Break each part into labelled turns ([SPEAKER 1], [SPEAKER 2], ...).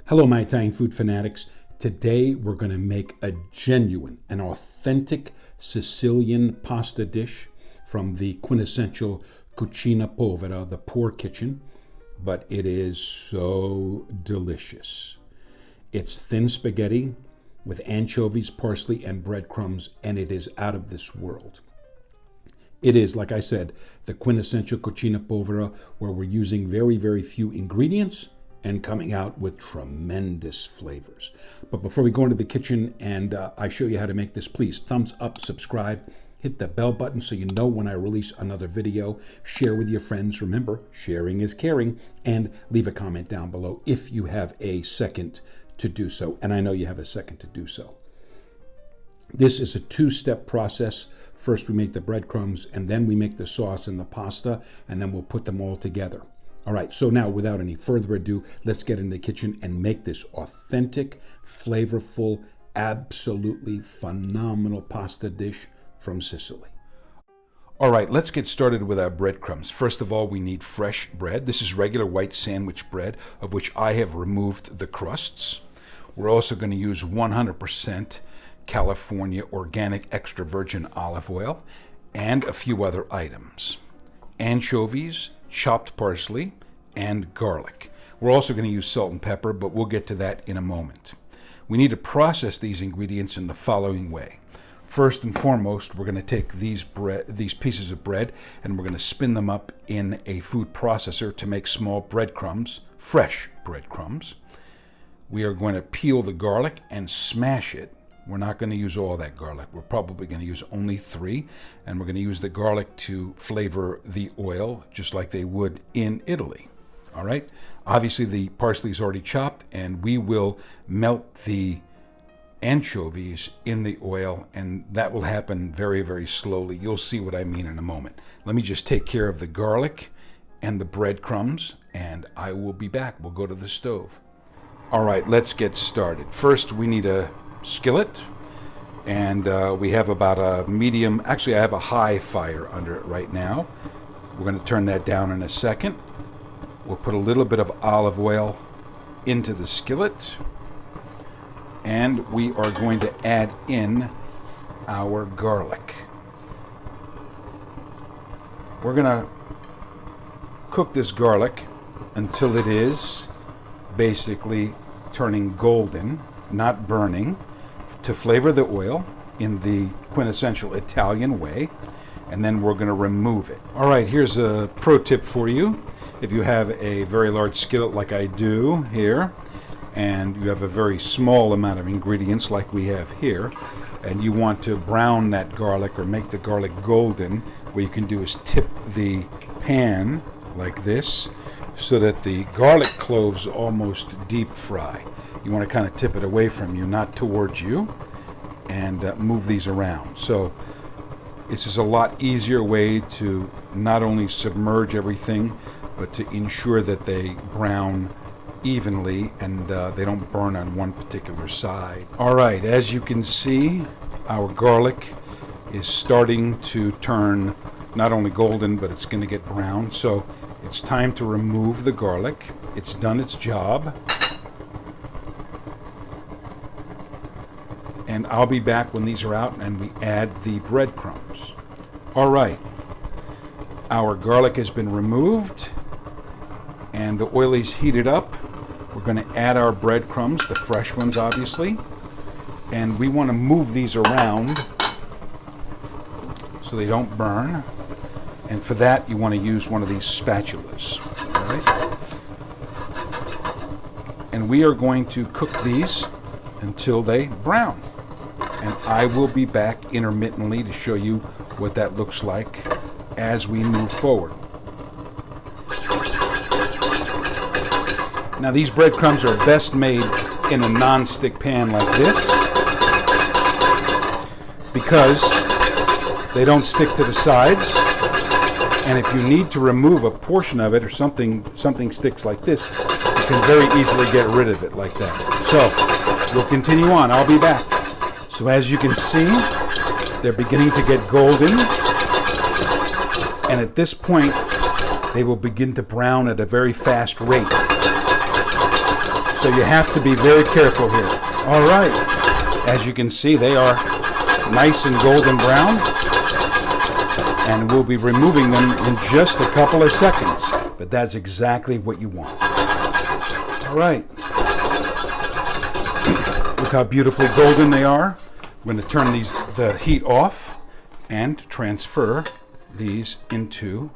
[SPEAKER 1] Hello, my Italian food fanatics. Today we're going to make a genuine and authentic Sicilian pasta dish from the quintessential cucina povera, the poor kitchen, but it is so delicious. It's thin spaghetti with anchovies, parsley, and breadcrumbs, and it is out of this world. It is, like I said, the quintessential cucina povera, where we're using very, very few ingredients and coming out with tremendous flavors. But before we go into the kitchen and I show you how to make this, please thumbs up, subscribe, hit the bell button so you know when I release another video, share with your friends. Remember, sharing is caring, and leave a comment down below if you have a second to do so. And I know you have a second to do so. This is a two-step process. First, we make the breadcrumbs, and then we make the sauce and the pasta, and then we'll put them all together. All right, so now without any further ado, let's get in the kitchen and make this authentic, flavorful, absolutely phenomenal pasta dish from Sicily. All right, let's get started with our breadcrumbs. First of all, we need fresh bread. This is regular white sandwich bread, of which I have removed the crusts. We're also going to use 100% California organic extra virgin olive oil and a few other items. Anchovies, chopped parsley, and garlic. We're also going to use salt and pepper, but we'll get to that in a moment. We need to process these ingredients in the following way. First and foremost, we're going to take these pieces of bread and we're going to spin them up in a food processor to make small breadcrumbs, fresh breadcrumbs. We are going to peel the garlic and smash it. We're not going to use all that garlic. We're probably going to use only 3, and we're going to use the garlic to flavor the oil, just like they would in Italy. All right? Obviously, the parsley is already chopped, and we will melt the anchovies in the oil, and that will happen very, very slowly. You'll see what I mean in a moment. Let me just take care of the garlic and the breadcrumbs, and I will be back. We'll go to the stove. All right, let's get started. First, we need a skillet, and we have about a medium, actually I have a high fire under it right now. We're going to turn that down in a second. We'll put a little bit of olive oil into the skillet, and we are going to add in our garlic. We're going to cook this garlic until it is basically turning golden, not burning, to flavor the oil in the quintessential Italian way, and then we're going to remove it. All right, here's a pro tip for you. If you have a very large skillet like I do here, and you have a very small amount of ingredients like we have here, and you want to brown that garlic or make the garlic golden, what you can do is tip the pan like this so that the garlic cloves almost deep fry. You want to kind of tip it away from you, not towards you, and move these around. So this is a lot easier way to not only submerge everything, but to ensure that they brown evenly and they don't burn on one particular side. All right, as you can see, our garlic is starting to turn not only golden, but it's going to get brown. So it's time to remove the garlic. It's done its job. And I'll be back when these are out and we add the breadcrumbs. All right, our garlic has been removed and the oil is heated up. We're going to add our breadcrumbs, the fresh ones obviously, and we want to move these around so they don't burn. And for that, you want to use one of these spatulas. All right? And we are going to cook these until they brown. And I will be back intermittently to show you what that looks like as we move forward. Now these breadcrumbs are best made in a non-stick pan like this because they don't stick to the sides. And if you need to remove a portion of it or something sticks like this, you can very easily get rid of it like that. So we'll continue on. I'll be back. So as you can see, they're beginning to get golden. And at this point, they will begin to brown at a very fast rate. So you have to be very careful here. All right. As you can see, they are nice and golden brown. And we'll be removing them in just a couple of seconds. But that's exactly what you want. All right. Look how beautifully golden they are. I'm going to turn the heat off and transfer these into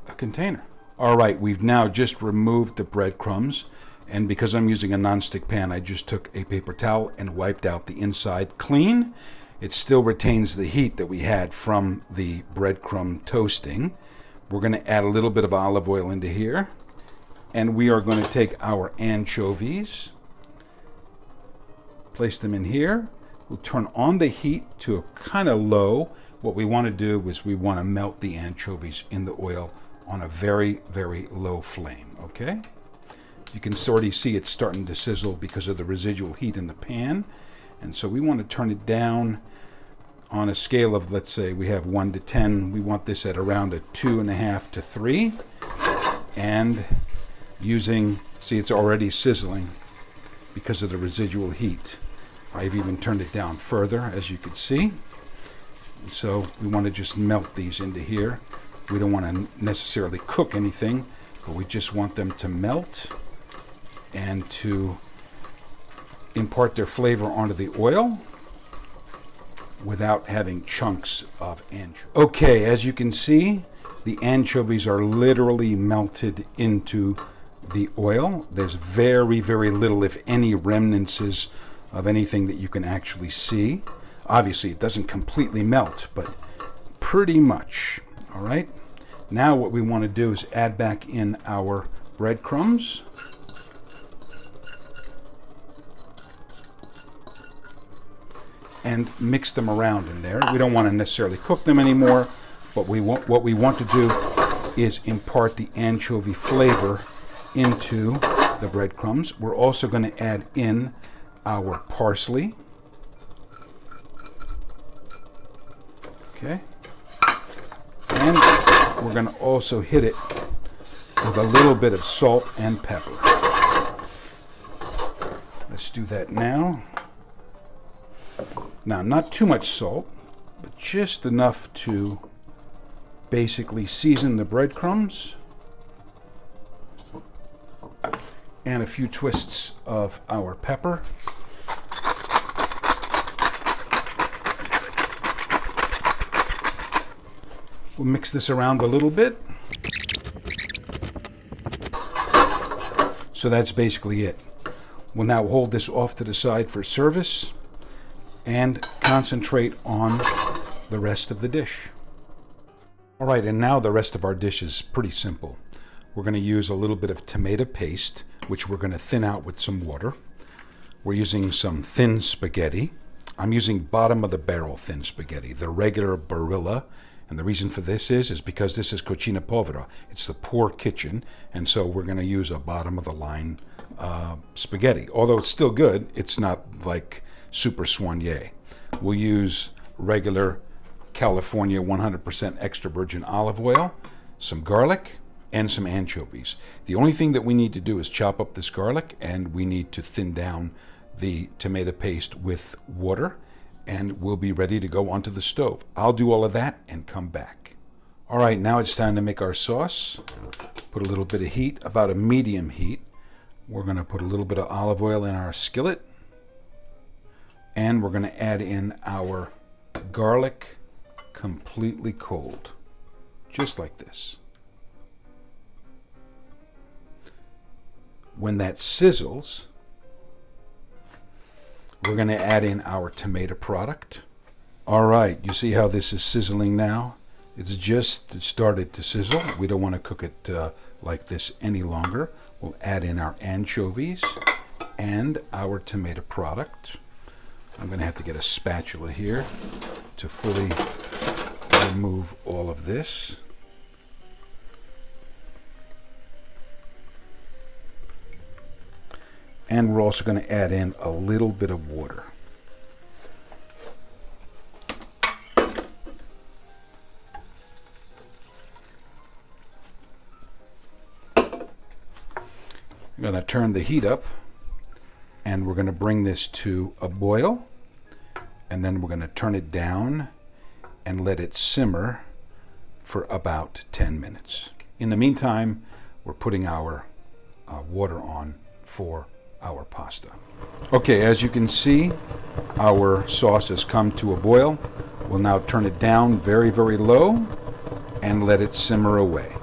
[SPEAKER 1] a container. All right, we've now just removed the breadcrumbs, and because I'm using a nonstick pan, I just took a paper towel and wiped out the inside clean. It still retains the heat that we had from the breadcrumb toasting. We're going to add a little bit of olive oil into here, and we are going to take our anchovies, place them in here. We'll turn on the heat to a kind of low. What we want to do is we want to melt the anchovies in the oil on a very, very low flame, okay? You can already see it's starting to sizzle because of the residual heat in the pan. And so we want to turn it down on a scale of, let's say we have 1 to 10. We want this at around a 2.5 to 3. And using, see, it's already sizzling because of the residual heat. I've even turned it down further, as you can see. And so we want to just melt these into here. We don't want to necessarily cook anything, but we just want them to melt and to impart their flavor onto the oil without having chunks of anchovy. Okay, as you can see, the anchovies are literally melted into the oil. There's very, very little, if any, remnants of anything that you can actually see. Obviously, it doesn't completely melt, but pretty much. All right. Now what we want to do is add back in our breadcrumbs. And mix them around in there. We don't want to necessarily cook them anymore, but what we want to do is impart the anchovy flavor into the breadcrumbs. We're also going to add in our parsley. Okay. And we're going to also hit it with a little bit of salt and pepper. Let's do that now. Now, not too much salt, but just enough to basically season the breadcrumbs. And a few twists of our pepper. We'll mix this around a little bit. So that's basically it. We'll now hold this off to the side for service and concentrate on the rest of the dish. All right, and now the rest of our dish is pretty simple. We're going to use a little bit of tomato paste, which we're going to thin out with some water. We're using some thin spaghetti. I'm using bottom of the barrel thin spaghetti, the regular Barilla. And the reason for this is because this is cucina povera. It's the poor kitchen, and so we're going to use a bottom of the line spaghetti. Although it's still good, it's not like super soigné. We'll use regular California 100% extra virgin olive oil, some garlic, and some anchovies. The only thing that we need to do is chop up this garlic, and we need to thin down the tomato paste with water, and we'll be ready to go onto the stove. I'll do all of that and come back. All right, now it's time to make our sauce. Put a little bit of heat, about a medium heat. We're going to put a little bit of olive oil in our skillet, and we're going to add in our garlic completely cold, just like this. When that sizzles, we're going to add in our tomato product. All right, you see how this is sizzling now? It's just started to sizzle. We don't want to cook it like this any longer. We'll add in our anchovies and our tomato product. I'm going to have to get a spatula here to fully remove all of this. And we're also going to add in a little bit of water. I'm going to turn the heat up, and we're going to bring this to a boil, and then we're going to turn it down and let it simmer for about 10 minutes. In the meantime, we're putting our water on for our pasta. Okay, as you can see, our sauce has come to a boil. We'll now turn it down very, very low and let it simmer away.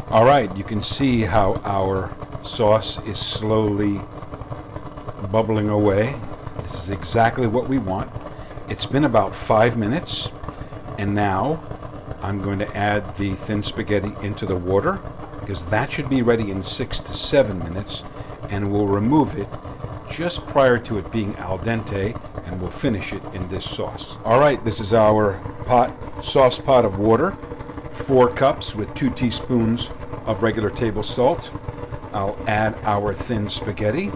[SPEAKER 1] All right, you can see how our sauce is slowly bubbling away. This is exactly what we want. It's been about 5 minutes, and now I'm going to add the thin spaghetti into the water, because that should be ready in 6 to 7 minutes, and we'll remove it just prior to it being al dente, and we'll finish it in this sauce. All right, this is our sauce pot of water, 4 cups with 2 teaspoons of regular table salt. I'll add our thin spaghetti,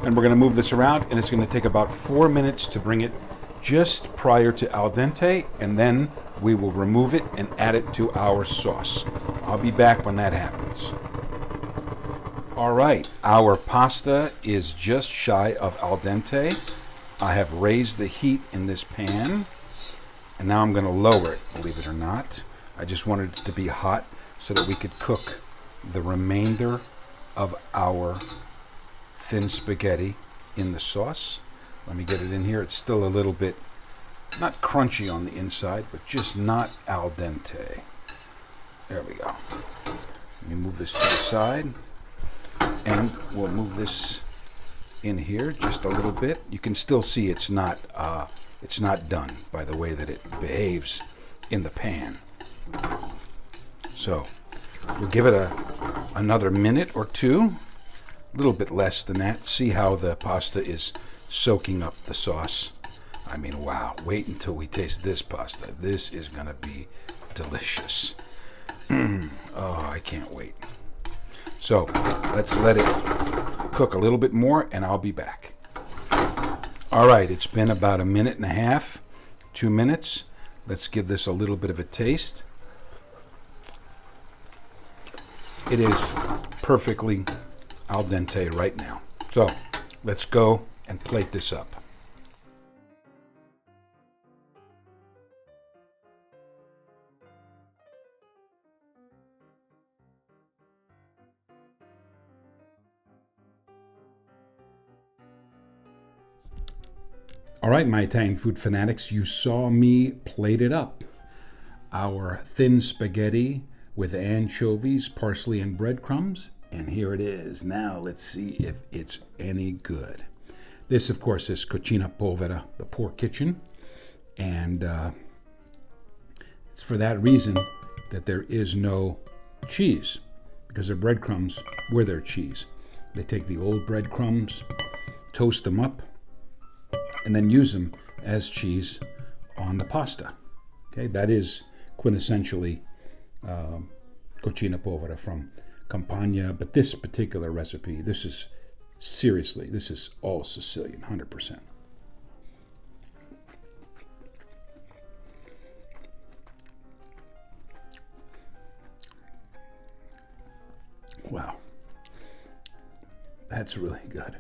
[SPEAKER 1] and we're going to move this around, and it's going to take about 4 minutes to bring it just prior to al dente, and then we will remove it and add it to our sauce. I'll be back when that happens. All right, our pasta is just shy of al dente. I have raised the heat in this pan, and now I'm going to lower it, believe it or not. I just wanted it to be hot so that we could cook the remainder of our thin spaghetti in the sauce. Let me get it in here. It's still a little bit, not crunchy on the inside, but just not al dente. There we go. Let me move this to the side, and we'll move this in here just a little bit. You can still see it's not done by the way that it behaves in the pan. So we'll give it another minute or two, a little bit less than that. See how the pasta is soaking up the sauce. I mean, wow, wait until we taste this pasta. This is going to be delicious. Oh, I can't wait. So let's let it cook a little bit more, and I'll be back. All right, it's been about a minute and a half, 2 minutes. Let's give this a little bit of a taste. It is perfectly al dente right now. So let's go and plate this up. All right, my Italian food fanatics, you saw me plate it up. Our thin spaghetti with anchovies, parsley, and breadcrumbs. And here it is. Now let's see if it's any good. This, of course, is cucina povera, the poor kitchen. And it's for that reason that there is no cheese, because the breadcrumbs were their cheese. They take the old breadcrumbs, toast them up, and then use them as cheese on the pasta. Okay, that is quintessentially cucina povera from Campania, but this particular recipe, this is all Sicilian, 100%. Wow, that's really good.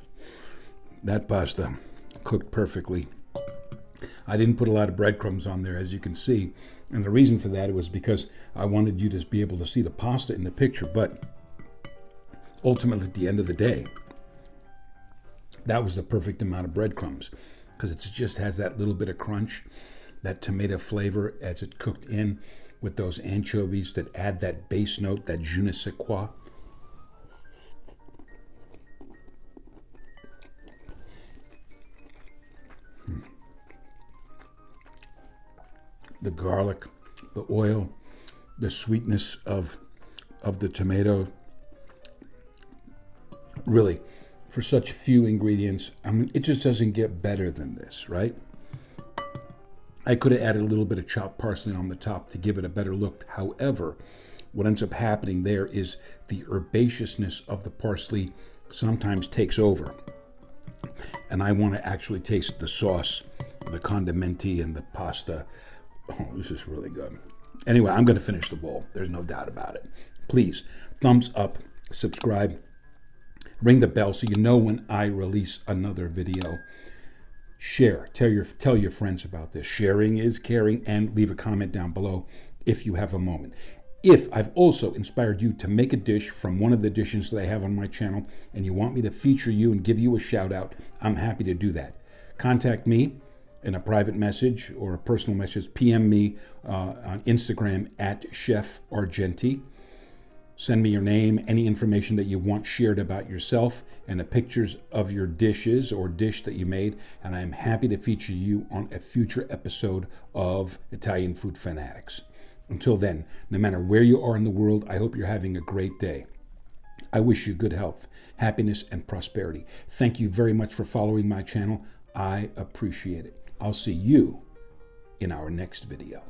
[SPEAKER 1] That pasta cooked perfectly. I didn't put a lot of breadcrumbs on there, as you can see, and the reason for that was because I wanted you to be able to see the pasta in the picture, but ultimately at the end of the day, that was the perfect amount of breadcrumbs, because it just has that little bit of crunch, that tomato flavor as it cooked in with those anchovies that add that base note, that je ne sais quoi. The garlic, the oil, the sweetness of the tomato. Really, for such few ingredients, I mean, it just doesn't get better than this, right? I could have added a little bit of chopped parsley on the top to give it a better look. However, what ends up happening there is the herbaceousness of the parsley sometimes takes over. And I want to actually taste the sauce, the condimenti, and the pasta. Oh, this is really good. Anyway, I'm going to finish the bowl. There's no doubt about it. Please, thumbs up, subscribe, Ring the bell so you know when I release another video. Share, tell your friends about this. Sharing is caring, and leave a comment down below if you have a moment. If I've also inspired you to make a dish from one of the dishes that I have on my channel and you want me to feature you and give you a shout out, I'm happy to do that. Contact me in a private message or a personal message. PM me on Instagram at Chef Argenti. Send me your name, any information that you want shared about yourself, and the pictures of your dishes or dish that you made, and I'm happy to feature you on a future episode of Italian Food Fanatics. Until then, no matter where you are in the world, I hope you're having a great day. I wish you good health, happiness, and prosperity. Thank you very much for following my channel. I appreciate it. I'll see you in our next video.